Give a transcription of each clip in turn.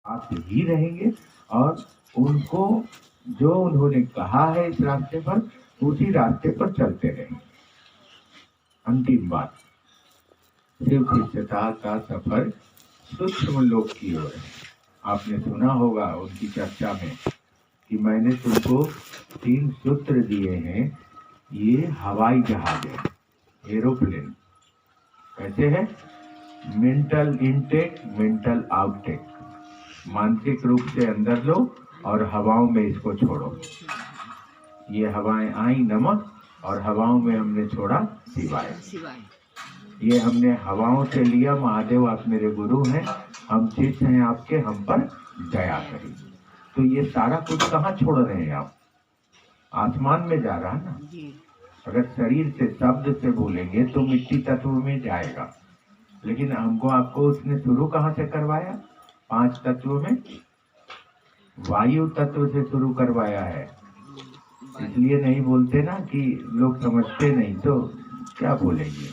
आप ही रहेंगे और उनको जो उन्होंने कहा है इस रास्ते पर, उसी रास्ते पर चलते रहेंगे। अंतिम बात, शिव शिष्यता का सफर सूक्ष्म लोक की ओर है। आपने सुना होगा उनकी चर्चा में कि मैंने तुमको 3 सूत्र दिए हैं। ये हवाई जहाज है, एरोप्लेन। कैसे है? Mental intake, mental outtake. मानसिक रूप से अंदर लो और हवाओं में इसको छोड़ो। ये हवाएं आई नमक और हवाओं में हमने छोड़ा शिवाय। ये हमने हवाओं से लिया, महादेव आप मेरे गुरु हैं, हम शिष्य हैं आपके, हम पर दया करें। तो ये सारा कुछ कहाँ छोड़ रहे हैं आप? आसमान में जा रहा है ना। अगर शरीर से शब्द से बोलेंगे तो मिट्टी तत्व में जाएगा, लेकिन हमको आपको उसने शुरू कहाँ से करवाया? 5 तत्व में वायु तत्व से शुरू करवाया है। इसलिए नहीं बोलते ना कि लोग समझते नहीं, तो क्या बोलेंगे।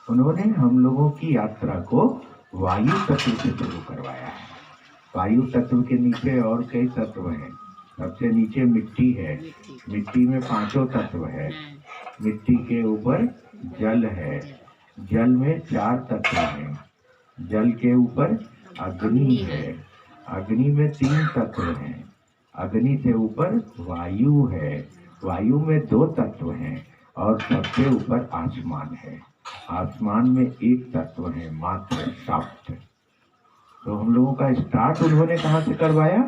उन्होंने हम लोगों की यात्रा को वायु तत्व से शुरू करवाया है। वायु तत्व के नीचे और कई तत्व हैं। सबसे नीचे मिट्टी है, मिट्टी में 5 तत्व है। मिट्टी के ऊपर जल है, जल में 4 तत्व हैं। जल के ऊपर अग्नि है, अग्नि में 3 तत्व हैं। अग्नि से ऊपर वायु है, वायु में 2 तत्व हैं। और सबसे ऊपर आसमान है, आसमान में 1 तत्व है मात्र, शाफ्ट। तो हम लोगों का स्टार्ट उन्होंने कहाँ से करवाया?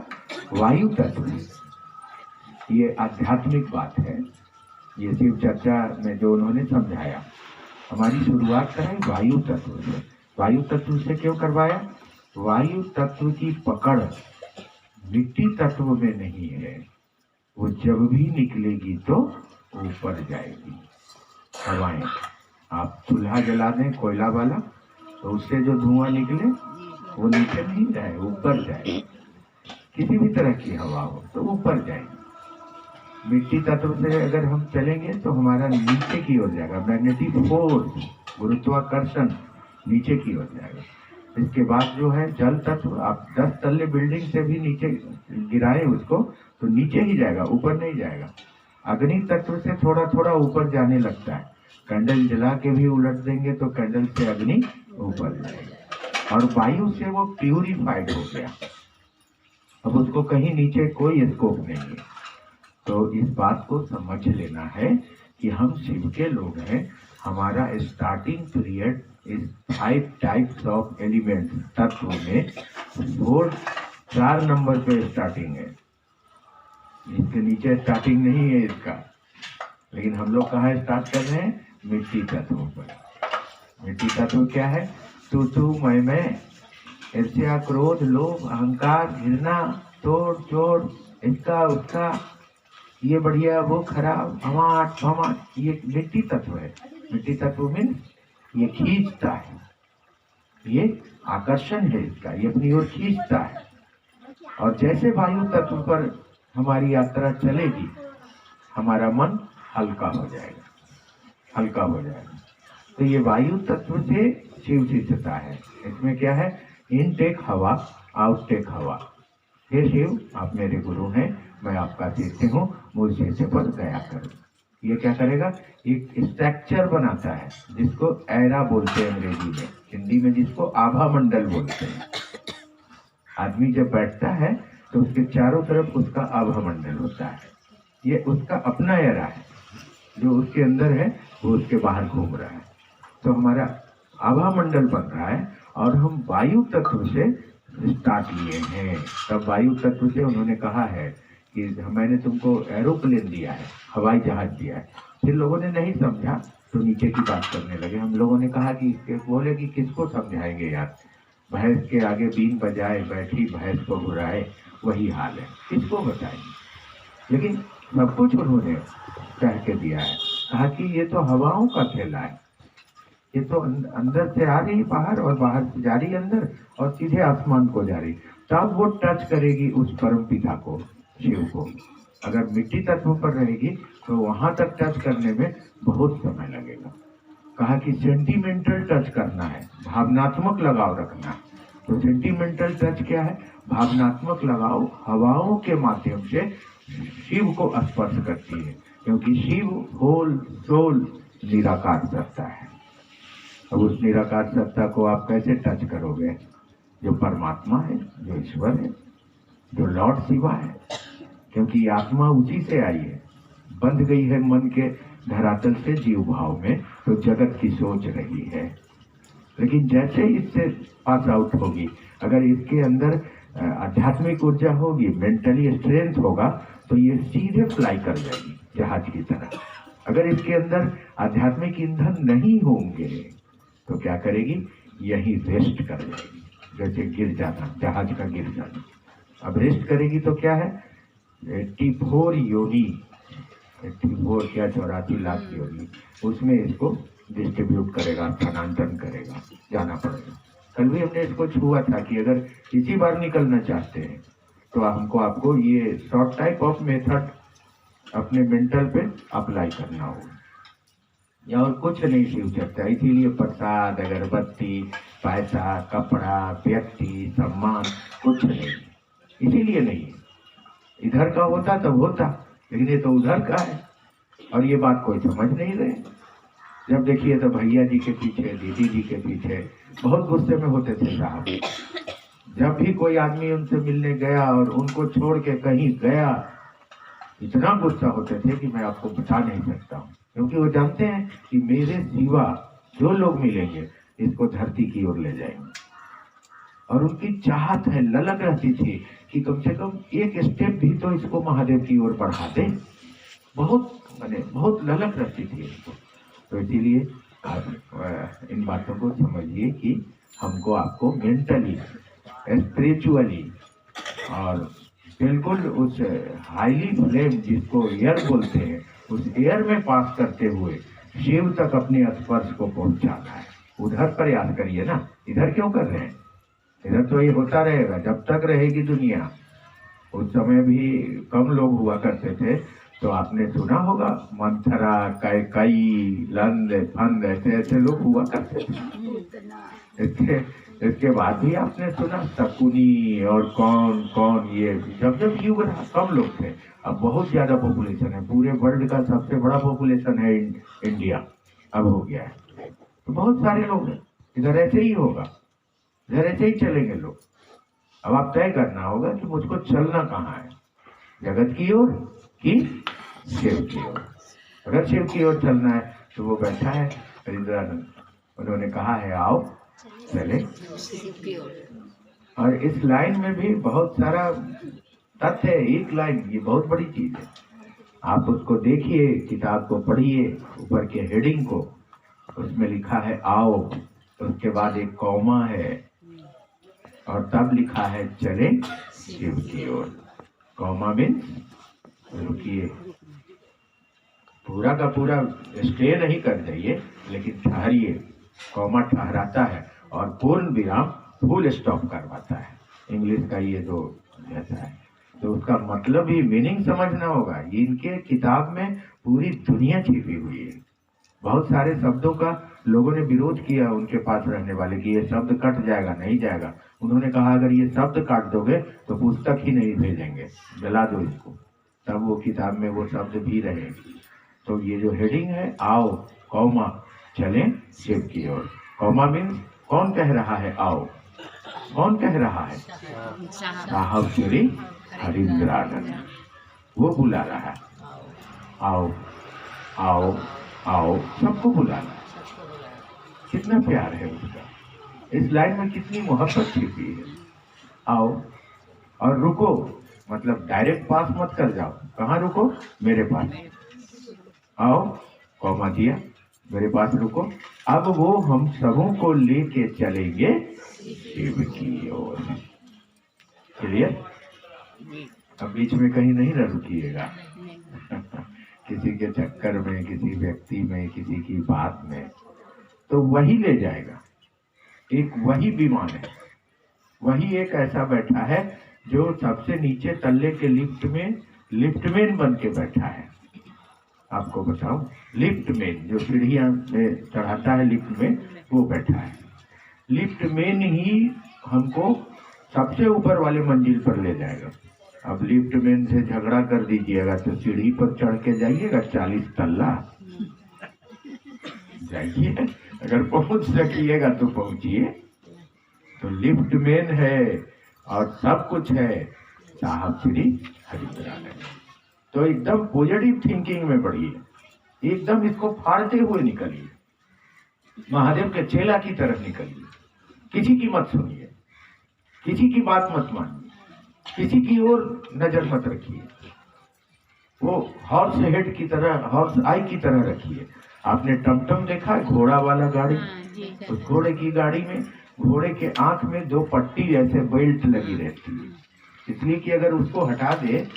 वायु तत्व से। ये आध्यात्मिक बात है, ये शिव चर्चा में जो उन्होंने समझाया। हमारी शुरुआत करें वायु तत्व से। वायु तत्व से क्यों करवाया? वायु तत्व की पकड़ मिट्टी तत्व में नहीं है। वो जब भी निकलेगी तो ऊपर जाएगी। हवाएं, आप चूल्हा जला दें कोयला वाला, तो उससे जो धुआं निकले वो नीचे नहीं जाए, ऊपर जाए। किसी भी तरह की हवा हो तो ऊपर जाएगी। मिट्टी तत्व से अगर हम चलेंगे तो हमारा नीचे की ओर जाएगा। मैग्नेटिक फोर्स, गुरुत्वाकर्षण नीचे की ओर जाएगा। इसके बाद जो है जल तत्व, आप 10 तल्ले बिल्डिंग से भी नीचे गिराए उसको तो नीचे ही जाएगा, ऊपर नहीं जाएगा। अग्नि तत्व से थोड़ा थोड़ा ऊपर जाने लगता है। कैंडल जला के भी उलट देंगे तो कैंडल से अग्नि ऊपर जाएगा। और वायु से वो प्यूरिफाइड हो गया, अब उसको कहीं नीचे कोई स्कोप नहीं है। तो इस बात को समझ लेना है कि हम शिव के लोग हैं। हमारा स्टार्टिंग पीरियड इस 5 टाइप्स ऑफ एलिमेंट्स तत्व में 4 नंबर पे स्टार्टिंग है। इसके नीचे स्टार्टिंग नहीं है इसका। लेकिन हम लोग कहाँ स्टार्ट कर रहे हैं? मिट्टी तत्व पर। मिट्टी तत्व क्या है? तू मैं, ईर्ष्या, क्रोध, लोभ, अहंकार, घृणा, तोड़ चोड़, इसका उसका, ये बढ़िया वो खराब, हमाट हमाट, ये मिट्टी तत्व है। मिट्टी तत्व में ये खींचता है, ये आकर्षण है इसका, ये अपनी ओर खींचता है। और जैसे वायु तत्व पर हमारी यात्रा चलेगी, हमारा मन हल्का हो जाएगा, हल्का हो जाएगा। तो ये वायु तत्व से शिव शिष्यता है। इसमें क्या है? इनटेक हवा, आउटटेक हवा। हे शिव, आप मेरे गुरु हैं, मैं आपका शिष्य हूँ, मुझ शिष्य पर दया करो। ये क्या करेगा? एक स्ट्रक्चर बनाता है जिसको एरा बोलते हैं अंग्रेजी में, हिंदी में जिसको आभा मंडल बोलते हैं। आदमी जब बैठता है तो उसके चारों तरफ उसका आभा मंडल होता है। ये उसका अपना एरा है, जो उसके अंदर है वो उसके बाहर घूम रहा है। तो हमारा आभा मंडल बन रहा है और हम वायु तत्व से स्टार्ट लिए हैं। तब वायु तत्व से उन्होंने कहा है कि मैंने तुमको एरोप्लेन दिया है, हवाई जहाज दिया है। फिर लोगों ने नहीं समझा तो नीचे की बात करने लगे। हम लोगों ने कहा कि बोले कि किसको समझाएंगे यार, भैंस के आगे बीन बजाए बैठी भैंस को घुराए, वही हाल है, किसको बताएंगे। लेकिन सब कुछ उन्होंने कह के दिया है। कहा कि ये तो हवाओं का खेला है, ये तो अंदर से आ रही बाहर और बाहर से जा रही अंदर और सीधे आसमान को जा रही। तब वो टच करेगी उस परम पिता को, शिव को। अगर मिट्टी तत्व पर रहेगी तो वहां तक टच करने में बहुत समय लगेगा। कहा कि सेंटिमेंटल टच करना है, भावनात्मक लगाव रखना है। तो सेंटिमेंटल टच क्या है? भावनात्मक लगाव हवाओं के माध्यम से शिव को स्पर्श करती है, क्योंकि शिव होल सोल निराकार सत्ता है। अब उस निराकार सत्ता को आप कैसे टच करोगे? जो परमात्मा है, जो ईश्वर है, जो लॉर्ड शिवा है, क्योंकि आत्मा उसी से आई है, बंध गई है मन के धरातल से जीव भाव में, तो जगत की सोच रही है। लेकिन जैसे इससे पास आउट होगी, अगर इसके अंदर आध्यात्मिक ऊर्जा होगी, मेंटली स्ट्रेंथ होगा, तो ये सीधे फ्लाई कर जाएगी जहाज की तरह। अगर इसके अंदर आध्यात्मिक ईंधन नहीं होंगे तो क्या करेगी? यही रेस्ट कर जाएगी, जैसे गिर जाना, जहाज का गिर जाना। अब रेस्ट करेगी तो क्या है? 84 योनि, 84 क्या 84 लाख योनि, उसमें इसको डिस्ट्रीब्यूट करेगा, स्थानांतरण करेगा, जाना पड़ेगा। कल भी हमने इसको छुआ था कि अगर इसी बार निकलना चाहते हैं तो हमको आपको ये शॉर्ट टाइप ऑफ मेथड अपने मेंटल पे अप्लाई करना होगा, या और कुछ नहीं शिव चर्चा। इसीलिए प्रसाद, अगरबत्ती, पैसा, कपड़ा, व्यक्ति, सम्मान कुछ नहीं, इसीलिए नहीं। इधर का होता तब होता, लेकिन ये तो उधर का है, और ये बात कोई समझ नहीं रहे। जब देखिए तो भैया जी के पीछे, दीदी जी के पीछे बहुत गुस्से में होते थे साहब। जब भी कोई आदमी उनसे मिलने गया और उनको छोड़ के कहीं गया, इतना गुस्सा होते थे कि मैं आपको बता नहीं सकता हूँ, क्योंकि वो जानते हैं कि मेरे सिवा जो लोग मिलेंगे इसको धरती की ओर ले जाएंगे। और उनकी चाहत है, ललक रहती थी कि कम से कम एक स्टेप भी तो इसको महादेव की ओर बढ़ा दे। बहुत ललक रहती थी इसको। तो इसीलिए आप इन बातों को समझिए कि हमको आपको मेंटली, स्पिरिचुअली और बिल्कुल उस हाईली फ्लेम जिसको एयर बोलते हैं, उस एयर में पास करते हुए शिव तक अपने स्पर्श को पहुंचाना है। उधर प्रयास करिए ना, इधर क्यों कर रहे हैं? इधर तो ये होता रहेगा जब तक रहेगी दुनिया। उस समय भी कम लोग हुआ करते थे, तो आपने सुना होगा मंथरा, कैकई, लंद, फंद, ऐसे ऐसे लोग हुआ करते थे। इसके बाद भी आपने सुना शकुनी और कौन कौन, ये जब युग रहा कम लोग थे। अब बहुत ज्यादा पॉपुलेशन है, पूरे वर्ल्ड का सबसे बड़ा पॉपुलेशन है इंडिया, अब हो गया है। तो बहुत सारे लोग हैं, इधर ऐसे ही होगा, इधर ऐसे ही चलेंगे लोग। अब आप तय करना होगा कि मुझको चलना कहाँ है, जगत की ओर कि शिव की ओर। अगर शिव की ओर चलना है तो वो बैठा है हरिद्रानंद, उन्होंने कहा है आओ चले। और इस लाइन में भी बहुत सारा तथ्य है। एक लाइन, ये बहुत बड़ी चीज है, आप उसको देखिए, किताब को पढ़िए, ऊपर के हेडिंग को, उसमें लिखा है आओ, उसके बाद एक कौमा है और तब लिखा है चले शिव की ओर। कौमा मीन्स रुकिए, पूरा का पूरा स्टे नहीं कर जाइए, लेकिन ठहरिए। कौमा ठहराता है और पूर्ण विराम फुल स्टॉप करवाता है। इंग्लिश का ये जो जैसा है, तो उसका मतलब ही मीनिंग समझना होगा। इनके किताब में पूरी दुनिया छिपी हुई है। बहुत सारे शब्दों का लोगों ने विरोध किया, उनके पास रहने वाले, कि ये शब्द कट जाएगा, नहीं जाएगा। उन्होंने कहा अगर ये शब्द काट दोगे तो पुस्तक ही नहीं भेजेंगे, जला दो इसको, तब वो किताब में वो शब्द भी रहेंगे। तो ये जो हेडिंग है आओ कौमा चले शिव की ओर। कौमा मीन्स कौन कह रहा है आओ, कौन कह रहा है? साहब श्री हरिद्रानंद, वो बुला रहा है आओ आओ आओ, सबको बुलाना। कितना प्यार है उसका, इस लाइन में कितनी मोहब्बत छिपी है। आओ और रुको, मतलब डायरेक्ट पास मत कर जाओ। कहाँ रुको? मेरे पास आओ, कौमा दिया, मेरे पास रुको। अब वो हम सबों को लेके चलेंगे शिव की ओर। क्लियर? अब बीच में कहीं नहीं रुकिएगा किसी के चक्कर में, किसी व्यक्ति में, किसी की बात में, तो वही ले जाएगा। एक वही विमान है, वही एक ऐसा बैठा है जो सबसे नीचे तल्ले के लिफ्ट में लिफ्टमैन बन के बैठा है। आपको बताऊं, लिफ्टमैन जो सीढ़ियां में चढ़ाता है लिफ्ट में, वो बैठा है। लिफ्टमैन ही हमको सबसे ऊपर वाले मंजिल पर ले जाएगा। अब लिफ्ट मैन से झगड़ा कर दीजिएगा तो सीढ़ी पर चढ़ के जाइएगा 40 तल्ला जाइए, अगर पहुंच सकिएगा तो पहुंचिए। तो लिफ्ट मैन है और सब कुछ है साहब श्री हरिद्रानंद। तो एकदम पॉजिटिव थिंकिंग में बढ़िए, एकदम इसको फाड़ते हुए निकलिए, महादेव के चेला की तरफ निकलिए। किसी की मत सुनिए, किसी की बात मत मानिए, किसी की ओर नजर मत रखिए। वो हॉर्स हेड की तरह, हॉर्स आई की तरह रखिए। आपने टमटम देखा है, घोड़ा वाला गाड़ी? उस घोड़े की गाड़ी में घोड़े के आंख में 2 पट्टी ऐसे बेल्ट लगी रहती है, इसलिए कि अगर उसको हटा दे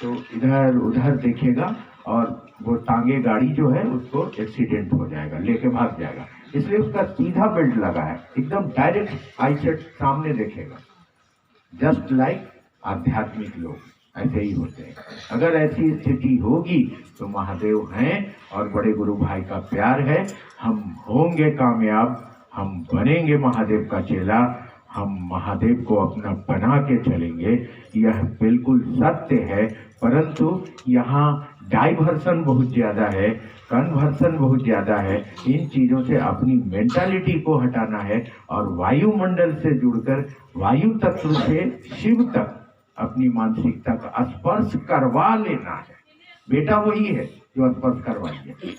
तो इधर उधर देखेगा और वो टांगे गाड़ी जो है उसको एक्सीडेंट हो जाएगा, लेके भाग जाएगा। इसलिए उसका सीधा बेल्ट लगा है, एकदम डायरेक्ट आई सेट सामने देखेगा। जस्ट लाइक आध्यात्मिक लोग ऐसे ही होते हैं। अगर ऐसी स्थिति होगी तो महादेव हैं और बड़े गुरु भाई का प्यार है, हम होंगे कामयाब, हम बनेंगे महादेव का चेला, हम महादेव को अपना बना के चलेंगे। यह बिल्कुल सत्य है, परंतु यहाँ डाइवर्सन बहुत ज्यादा है, कन्वर्सन बहुत ज्यादा है। इन चीजों से अपनी मेंटालिटी को हटाना है और वायुमंडल से जुड़कर वायु तत्व से शिव तक अपनी मानसिकता का स्पर्श करवा लेना है। बेटा वही है जो स्पर्श करवाएंगे।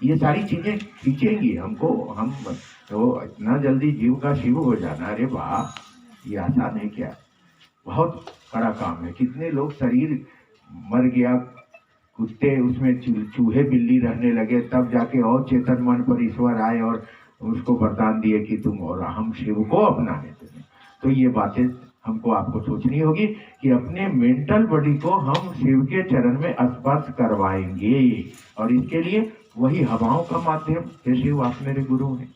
ये सारी चीजें खींचेंगी हमको, हम तो इतना जल्दी जीव का शिव हो जाना, अरे वाह, ये आसान है क्या? बहुत बड़ा काम है। कितने लोग शरीर मर गया, कुत्ते उसमें चूहे बिल्ली रहने लगे, तब जाके और चेतन मन पर ईश्वर आए और उसको वरदान दिए कि तुम और हम शिव को अपना लेते हैं। तो ये बातें हमको आपको सोचनी होगी कि अपने मेंटल बॉडी को हम शिव के चरण में स्पर्श करवाएंगे, और इसके लिए वही हवाओं का माध्यम। हे शिव आप मेरे गुरु हैं,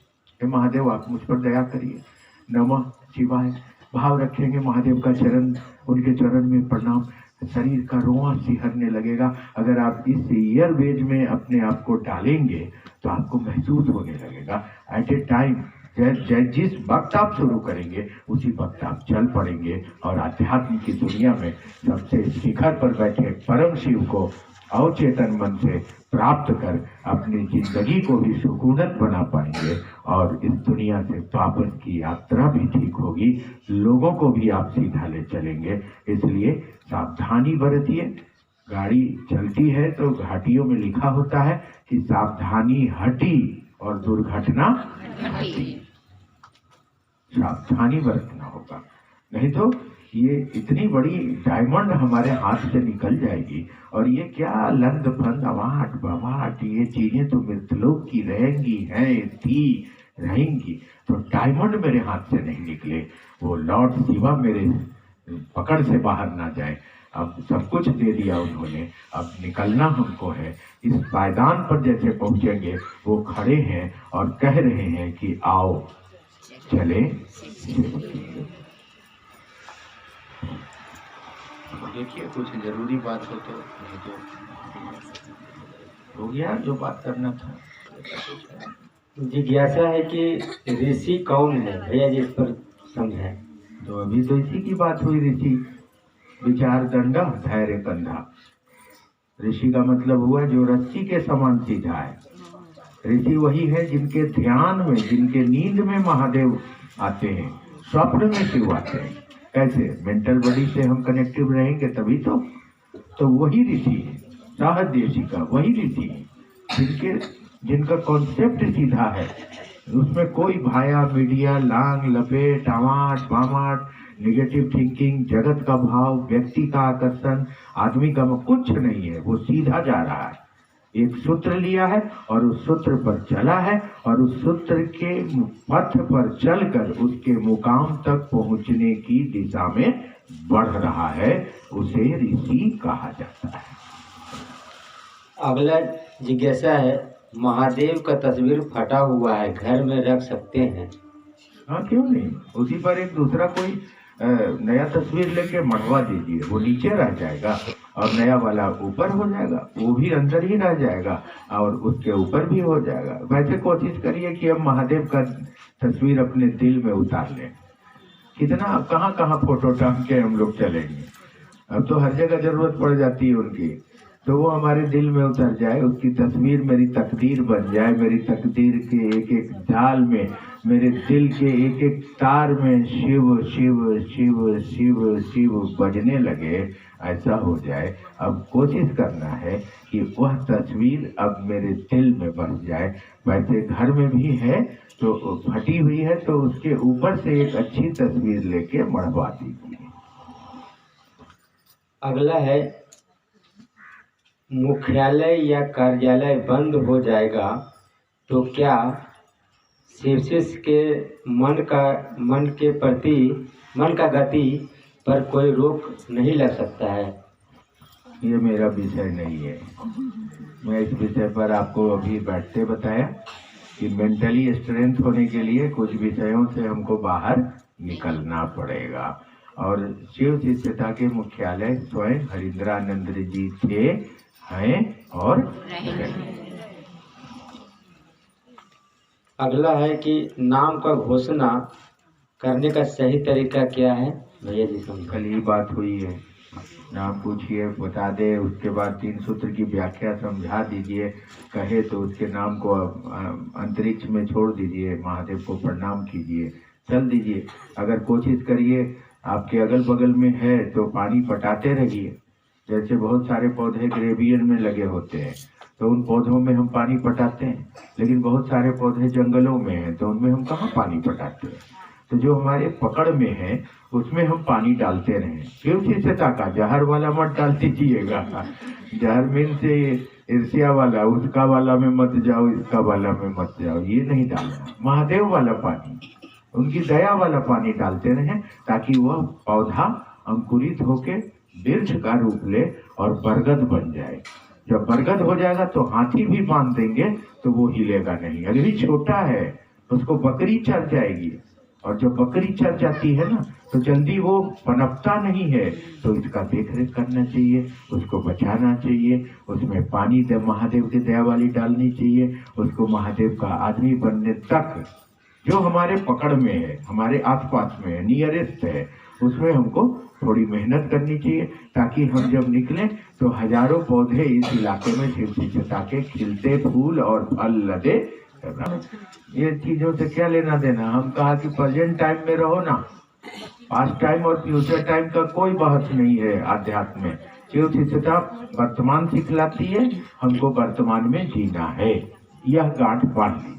हे महादेव आप मुझ पर दया करिए, नमः शिवाय भाव रखेंगे, महादेव का चरण, उनके चरण में प्रणाम, शरीर का रोआ सिहरने लगेगा। अगर आप इस ईयरवेज में अपने आप को डालेंगे तो आपको महसूस होने लगेगा एट ए टाइम, जिस वक्त आप शुरू करेंगे उसी वक्त आप चल पड़ेंगे और आध्यात्म की दुनिया में सबसे शिखर पर बैठे परम शिव को अवचेतन मन से प्राप्त कर अपनी जिंदगी को भी सुकूनत बना पाएंगे और इस दुनिया से वापस की यात्रा भी ठीक होगी, लोगों को भी आप सीधा ले चलेंगे। इसलिए सावधानी बरतिए। गाड़ी चलती है तो घाटियों में लिखा होता है कि सावधानी हटी और दुर्घटना घटी। सावधानी बरतना होगा, नहीं तो ये इतनी बड़ी डायमंड हमारे हाथ से निकल जाएगी। और ये क्या लंद फंद अवाट बवाट, ये चीजें तो मृतलोक की रहेंगी, हैं थी रहेंगी। तो डायमंड मेरे हाथ से नहीं निकले, वो लॉर्ड शिवा मेरे पकड़ से बाहर ना जाए। अब सब कुछ दे दिया उन्होंने, अब निकलना हमको है। इस पायदान पर जैसे पहुंचेंगे, वो खड़े हैं और कह रहे हैं कि आओ चले। देखिए कुछ जरूरी बात हो तो नहीं तो हो गया जो बात करना था। जिज्ञासा है कि ऋषि कौन है भैया जी, इस पर समझाएं। तो अभी तो इसी की बात हुई, ऋषि विचार दंडा धैर्य कंधा। ऋषि का मतलब हुआ जो रस्सी के समान सीधा है। ऋषि वही है जिनके ध्यान में, जिनके नींद में महादेव आते हैं, स्वप्न में शिव आते हैं। कैसे? मेंटल बॉडी से हम कनेक्टिव रहेंगे तभी तो वही ऋषि है, सहदेशी का वही ऋषि है जिनका कॉन्सेप्ट सीधा है। उसमें कोई भाया मीडिया लांग लपेट आवाट बामाट, निगेटिव थिंकिंग, जगत का भाव, व्यक्ति का आकर्षण, आदमी का कुछ नहीं है। वो सीधा जा रहा है, एक सूत्र लिया है और उस सूत्र पर चला है और उस सूत्र के पथ पर चलकर उसके मुकाम तक पहुंचने की दिशा में बढ़ रहा है। उसे ऋषि कहा जाता है। अगला जिज्ञासा है, महादेव का तस्वीर फटा हुआ है, घर में रख सकते हैं? हाँ क्यों नहीं, उसी पर एक दूसरा कोई नया तस्वीर लेके मढ़वा दीजिए, वो नीचे रह जाएगा और नया वाला ऊपर हो जाएगा, वो भी अंदर ही रह जाएगा और उसके ऊपर भी हो जाएगा। वैसे कोशिश करिए कि अब महादेव का तस्वीर अपने दिल में उतार लें। कितना कहाँ कहाँ फोटो टांग के हम लोग चलेंगे। अब तो हर जगह जरूरत पड़ जाती है उनकी, तो वो हमारे दिल में उतर जाए, उसकी तस्वीर मेरी तकदीर बन जाए, मेरी तकदीर के एक एक डाल में, मेरे दिल के एक एक तार में शिव शिव शिव शिव शिव बजने लगे, ऐसा हो जाए। अब कोशिश करना है कि वह तस्वीर अब मेरे दिल में बस जाए। वैसे घर में भी है तो फटी हुई है, तो उसके ऊपर से एक अच्छी तस्वीर लेके मढ़वा दीजिए। अगला है, मुख्यालय या कार्यालय बंद हो जाएगा तो क्या शिवशिष्य के मन का गति पर कोई रोक नहीं लग सकता है? ये मेरा विषय नहीं है। मैं इस विषय पर आपको अभी बैठते बताया कि मेंटली स्ट्रेंथ होने के लिए कुछ विषयों से हमको बाहर निकलना पड़ेगा। और शिव शिष्यता के मुख्यालय स्वयं हरिंद्रानंद जी थे, हैं और रहेंगे। अगला है कि नाम का घोषणा करने का सही तरीका क्या है? भैया जी समझ। कल ही बात हुई है, नाम पूछिए बता दे, उसके बाद 3 सूत्र की व्याख्या समझा दीजिए, कहे तो उसके नाम को अंतरिक्ष में छोड़ दीजिए, महादेव को प्रणाम कीजिए, चल दीजिए। अगर कोशिश करिए, आपके अगल बगल में है तो पानी पटाते रहिए। जैसे बहुत सारे पौधे ग्रेवियन में लगे होते हैं तो उन पौधों में हम पानी पटाते हैं, लेकिन बहुत सारे पौधे जंगलों में हैं तो उनमें हम कहाँ पानी पटाते हैं। तो जो हमारे पकड़ में है उसमें हम पानी डालते रहें। शिव शिष्यता का जहर वाला मत डाल दीजिएगा। जहर मीन से ईर्ष्या वाला, उसका वाला में मत जाओ, इसका वाला में मत जाओ, ये नहीं डालना। महादेव वाला पानी, उनकी दया वाला पानी डालते रहें ताकि वह पौधा अंकुरित होके वृक्ष का रूप ले और बरगद बन जाए। जब बरगद हो जाएगा तो हाथी भी बांध देंगे तो वो हिलेगा नहीं। अगर ही छोटा है उसको बकरी चर जाएगी, और जब बकरी चर जाती है ना तो जल्दी वो पनपता नहीं है, तो इसका देख रेख करना चाहिए, उसको बचाना चाहिए, उसमें पानी महादेव की दया वाली डालनी चाहिए, उसको महादेव का आदमी बनने तक जो हमारे पकड़ में है, हमारे आसपास में है, नियरेस्ट है, उसमें हमको थोड़ी मेहनत करनी चाहिए ताकि हम जब निकलें तो हजारों पौधे इस इलाके में शिव शिष्यता के खिलते फूल और फल लदे। ये चीजों से क्या लेना देना। हम कहा कि प्रेजेंट टाइम में रहो ना, पास्ट टाइम और फ्यूचर टाइम का कोई बहस नहीं है आध्यात्म में। शिव शिष्यता वर्तमान सिखलाती है, हमको वर्तमान में जीना है, यह गांठ बांध ली।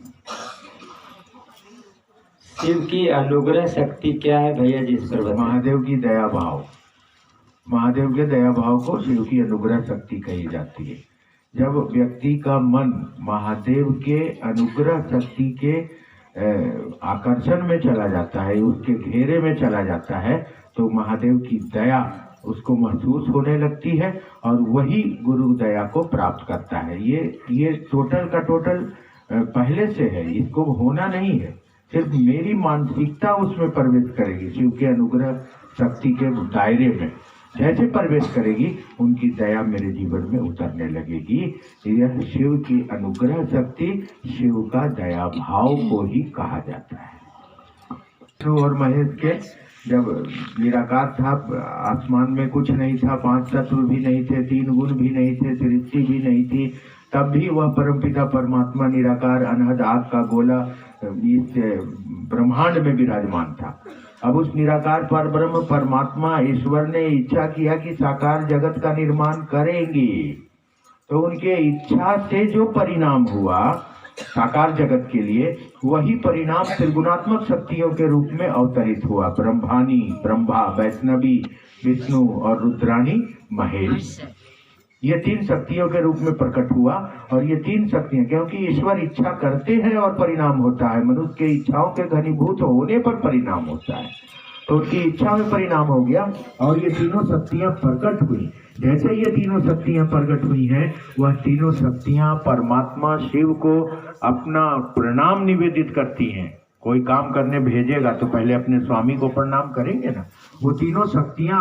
शिव की अनुग्रह शक्ति क्या है भैया जी, इस पर बताइए। महादेव की दया भाव, महादेव के दया भाव को शिव की अनुग्रह शक्ति कही जाती है। जब व्यक्ति का मन महादेव के अनुग्रह शक्ति के आकर्षण में चला जाता है, उसके घेरे में चला जाता है, तो महादेव की दया उसको महसूस होने लगती है और वही गुरु दया को प्राप्त करता है। ये टोटल का टोटल पहले से है, इसको होना नहीं है, सिर्फ मेरी मानसिकता उसमें प्रवेश करेगी। शिव के अनुग्रह शक्ति के दायरे में जैसे प्रवेश करेगी उनकी दया मेरे जीवन में उतरने लगेगी। यह शिव की अनुग्रह शक्ति, शिव का दया भाव को ही कहा जाता है। विष्णु और महेश के जब निराकार था, आसमान में कुछ नहीं था, 5 तत्व भी नहीं थे, 3 गुण भी नहीं थे, सृष्टि भी नहीं थी, तब भी वह परमपिता परमात्मा निराकार अनहद आग का गोला इस ब्रह्मांड में विराजमान था। अब उस निराकार पर ब्रह्म परमात्मा ईश्वर ने इच्छा किया कि साकार जगत का निर्माण करेंगे, तो उनके इच्छा से जो परिणाम हुआ साकार जगत के लिए, वही परिणाम त्रिगुणात्मक शक्तियों के रूप में अवतरित हुआ। ब्रह्मानी ब्रह्मा, वैष्णवी विष्णु और रुद्राणी महेश, ये 3 शक्तियों के रूप में प्रकट हुआ। और ये 3 शक्तियां, क्योंकि ईश्वर इच्छा करते हैं और परिणाम होता है, मनुष्य के इच्छाओं के घनीभूत होने पर परिणाम होता है, तो उनकी इच्छा में परिणाम हो गया और ये तीनों शक्तियां प्रकट हुई। जैसे ये तीनों शक्तियां प्रकट हुई हैं, वह तीनों शक्तियां परमात्मा शिव को अपना प्रणाम निवेदित करती हैं। कोई काम करने भेजेगा तो पहले अपने स्वामी को प्रणाम करेंगे ना। वो तीनों शक्तियां